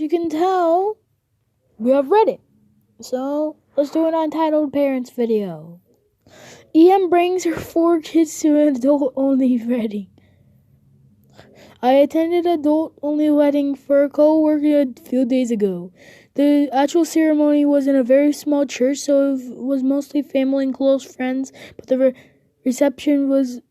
you can tell, we have read it. So, let's do an Untitled Parents video. EM brings her 4 kids to an adult-only wedding. I attended an adult-only wedding for a co-worker a few days ago. The actual ceremony was in a very small church, so it was mostly family and close friends, but the reception was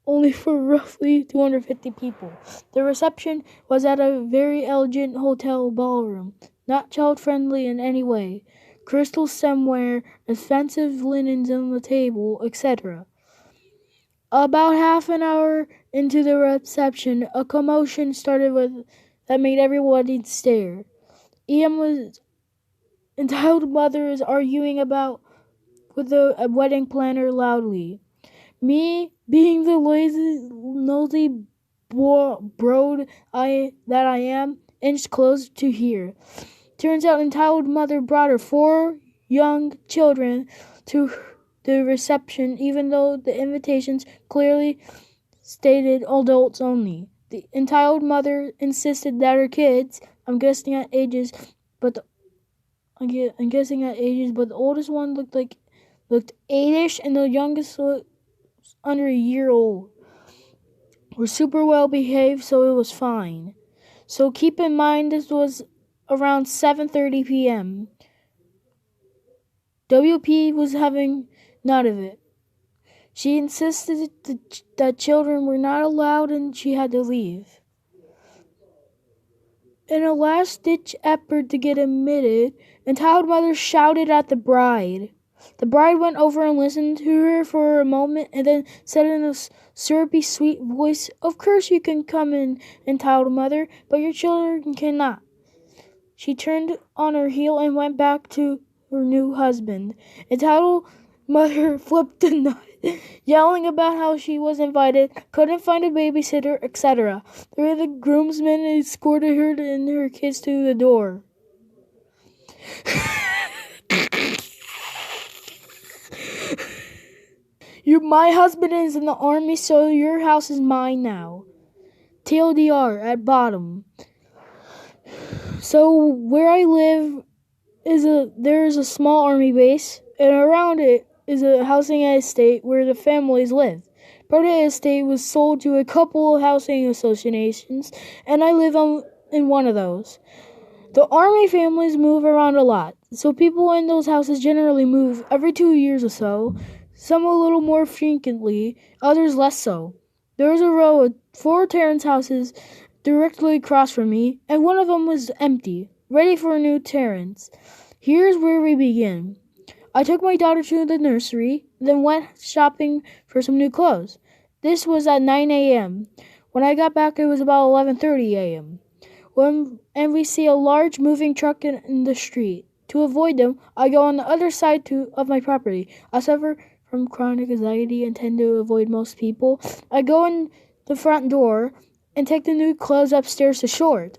only for roughly 250 people. The reception was at a very elegant hotel ballroom, not child-friendly in any way. Crystal stemware, expensive linens on the table, etc. About half an hour into the reception, a commotion started that made everybody stare. EM's entitled mother is arguing with the wedding planner loudly. Me, being the nosy broad that I am, inched close to hear. Turns out entitled mother brought her 4 young children to the reception, even though the invitations clearly stated adults only. The entitled mother insisted that her kids, I'm guessing at ages, but the oldest one looked 8-ish, and the youngest looked under a year old, were super well behaved, so it was fine. So keep in mind this was around 7:30 p.m. WP was having none of it. She insisted that children were not allowed and she had to leave. In a last-ditch effort to get admitted, entitled mother shouted at the bride. The bride went over and listened to her for a moment and then said in a syrupy, sweet voice, "Of course you can come in, entitled mother, but your children cannot." She turned on her heel and went back to her new husband. Entitled mother flipped the nut, yelling about how she was invited, couldn't find a babysitter, etc. The groomsmen escorted her and her kids to the door. My husband is in the army, so your house is mine now. TLDR at bottom. So where I live there is a small army base, and around it is a housing estate where the families live. Part of the estate was sold to a couple of housing associations, and I live in one of those. The army families move around a lot, so people in those houses generally move every 2 years or so, some a little more frequently, others less so. There was a row of 4 Terrence houses directly across from me, and one of them was empty, ready for a new Terrence. Here's where we begin. I took my daughter to the nursery, then went shopping for some new clothes. This was at 9 a.m. When I got back, it was about 11:30 a.m. And we see a large moving truck in the street. To avoid them, I go on the other side of my property. I suffer from chronic anxiety and tend to avoid most people. I go in the front door and take the new clothes upstairs to short.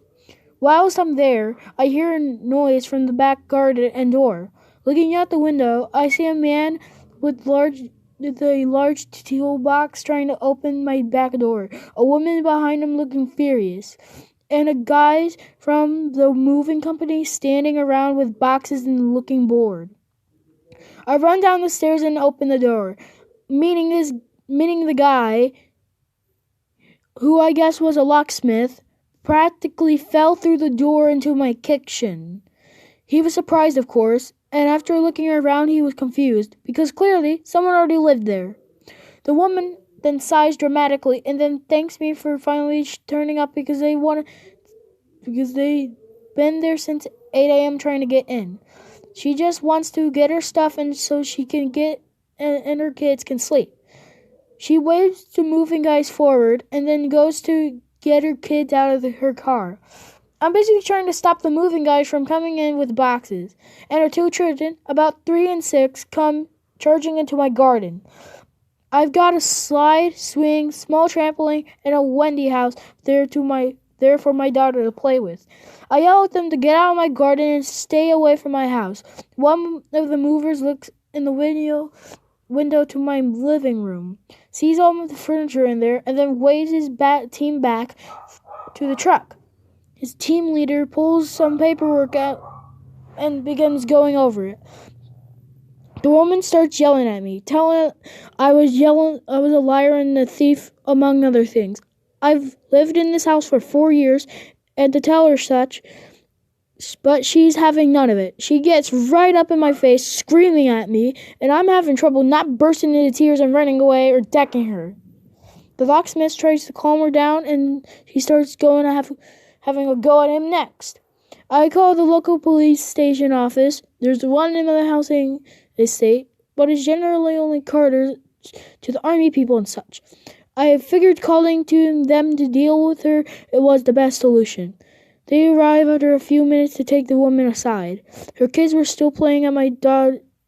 Whilst I'm there, I hear a noise from the back garden and door. Looking out the window, I see a man with a large toolbox trying to open my back door. A woman behind him looking furious. And a guy from the moving company standing around with boxes and looking bored. I run down the stairs and open the door, meeting the guy, who I guess was a locksmith, practically fell through the door into my kitchen. He was surprised, of course, and after looking around he was confused, because clearly someone already lived there. The woman then sighs dramatically and then thanks me for finally turning up because they've been there since 8 a.m. trying to get in. She just wants to get her stuff and so she can get and her kids can sleep. She waves to moving guys forward and then goes to get her kids out of her car. I'm basically trying to stop the moving guys from coming in with boxes, and her 2 children, about 3 and 6, come charging into my garden. I've got a slide, swing, small trampoline, and a Wendy house there for my daughter to play with. I yell at them to get out of my garden and stay away from my house. One of the movers looks in the window to my living room, sees all of the furniture in there, and then waves his team back to the truck. His team leader pulls some paperwork out and begins going over it. The woman starts yelling at me, telling I was a liar and a thief, among other things. I've lived in this house for 4 years, and to tell her such, but she's having none of it. She gets right up in my face, screaming at me, and I'm having trouble not bursting into tears and running away or decking her. The locksmith tries to calm her down, and she starts having a go at him next. I call the local police station office. There's one in the housing estate, but it's generally only carters to the army people and such. I figured calling to them to deal with her it was the best solution. They arrive after a few minutes to take the woman aside. Her kids were still playing at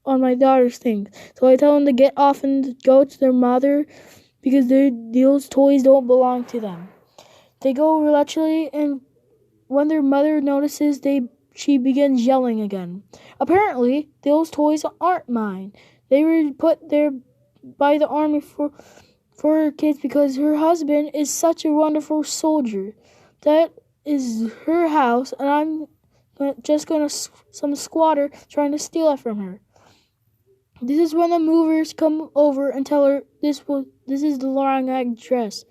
on my daughter's things, so I tell them to get off and go to their mother because those toys don't belong to them. They go reluctantly, and when their mother notices, she begins yelling again. Apparently, those toys aren't mine. They were put there by the army for her kids because her husband is such a wonderful soldier. That is her house, and I'm just going to some squatter trying to steal it from her. This is when the movers come over and tell her this is the wrong address.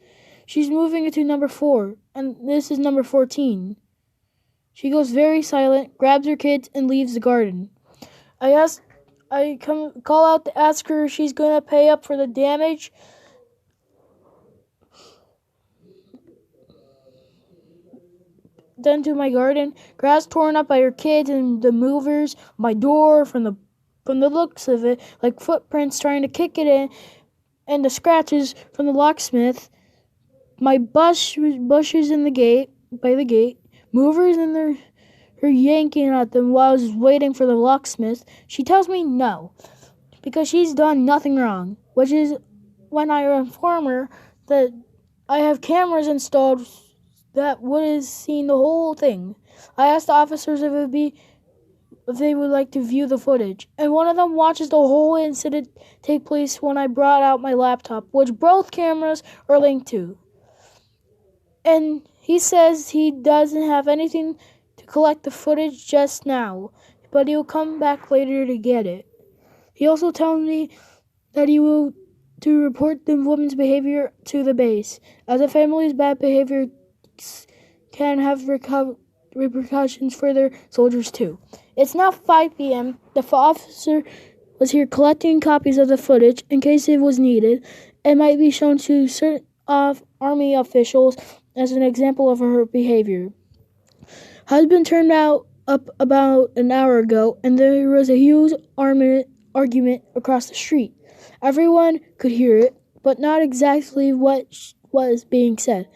She's moving into number 4, and this is number 14. She goes very silent, grabs her kids, and leaves the garden. Call out to ask her if she's going to pay up for the damage done to my garden. Grass torn up by her kids and the movers. My door, from the looks of it, like footprints trying to kick it in, and the scratches from the locksmith. My bushes in the gate, by the gate. Movers and her yanking at them while I was waiting for the locksmith. She tells me no, because she's done nothing wrong, which is when I inform her that I have cameras installed that would have seen the whole thing. I asked the officers if they would like to view the footage, and one of them watches the whole incident take place when I brought out my laptop, which both cameras are linked to. And he says he doesn't have anything to collect the footage just now, but he'll come back later to get it. He also tells me that he will to report the woman's behavior to the base, as a family's bad behavior can have repercussions for their soldiers too. It's now 5 p.m. The officer was here collecting copies of the footage in case it was needed and might be shown to certain army officials as an example of her behavior. Husband turned up about an hour ago, and there was a huge argument across the street. Everyone could hear it, but not exactly what was being said.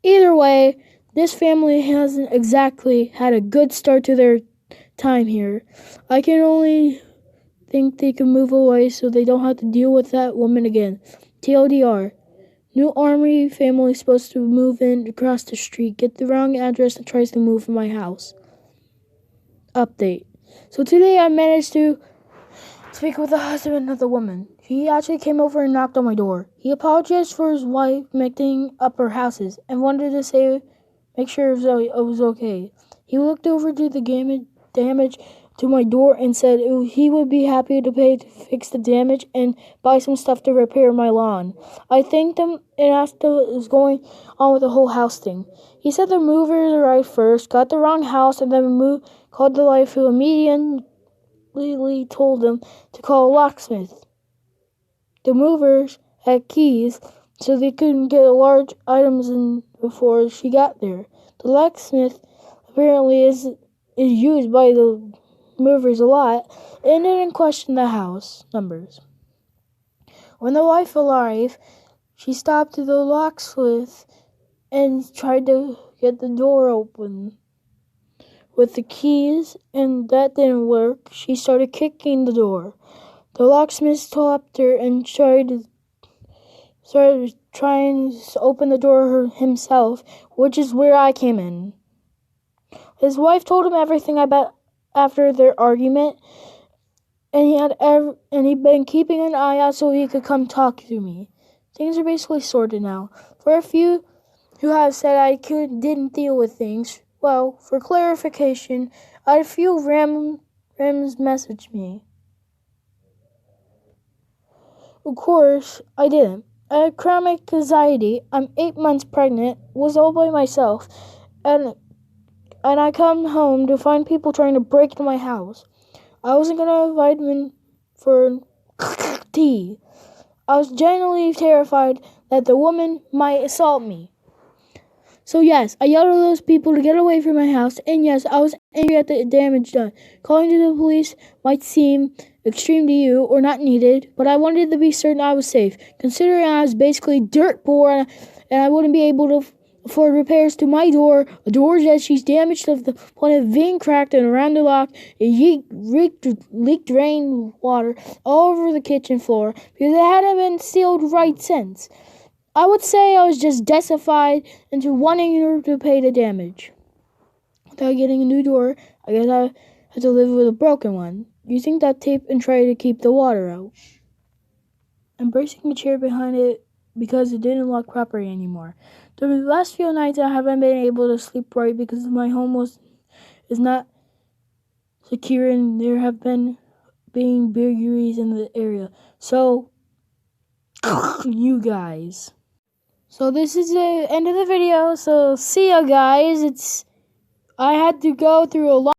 Either way, this family hasn't exactly had a good start to their time here. I can only think they can move away so they don't have to deal with that woman again. TLDR. New army family supposed to move in across the street. Get the wrong address and tries to move from my house. Update. So today I managed to speak with the husband of the woman. He actually came over and knocked on my door. He apologized for his wife mixing up her houses and wanted to make sure it was okay. He looked over to the damage to my door and said he would be happy to pay to fix the damage and buy some stuff to repair my lawn. I thanked him and asked what was going on with the whole house thing. He said the movers arrived first, got the wrong house, and then called the wife, who immediately told them to call a locksmith. The movers had keys, so they couldn't get large items in before she got there. The locksmith apparently is used by the movers a lot, and didn't question the house numbers. When the wife arrived, she stopped the locksmith and tried to get the door open with the keys, and that didn't work. She started kicking the door. The locksmith stopped her and started trying to open the door himself, which is where I came in. His wife told him everything about after their argument, and he'd been keeping an eye out so he could come talk to me. Things are basically sorted now. For a few who have said I didn't deal with things, Well, for clarification, I had a few Rams message me. Of course, I didn't. I had chronic anxiety. I'm 8 months pregnant, was all by myself, and I come home to find people trying to break into my house. I wasn't gonna invite them for tea. I was genuinely terrified that the woman might assault me. So yes, I yelled at those people to get away from my house, and yes, I was angry at the damage done. Calling to the police might seem extreme to you or not needed, but I wanted to be certain I was safe, considering I was basically dirt poor and I wouldn't be able to afford repairs to my door, a door that she's damaged to the point of being cracked and around the lock, it leaked rainwater all over the kitchen floor because it hadn't been sealed right since. I would say I was just defied into wanting her to pay the damage. Without getting a new door, I guess I had to live with a broken one, using duct tape and try to keep the water out. I'm bracing the chair behind it because it didn't lock properly anymore. During the last few nights, I haven't been able to sleep right because my home is not secure and there have been burglaries in the area. So, you guys. So this is the end of the video. So see ya, guys. I had to go through a lot.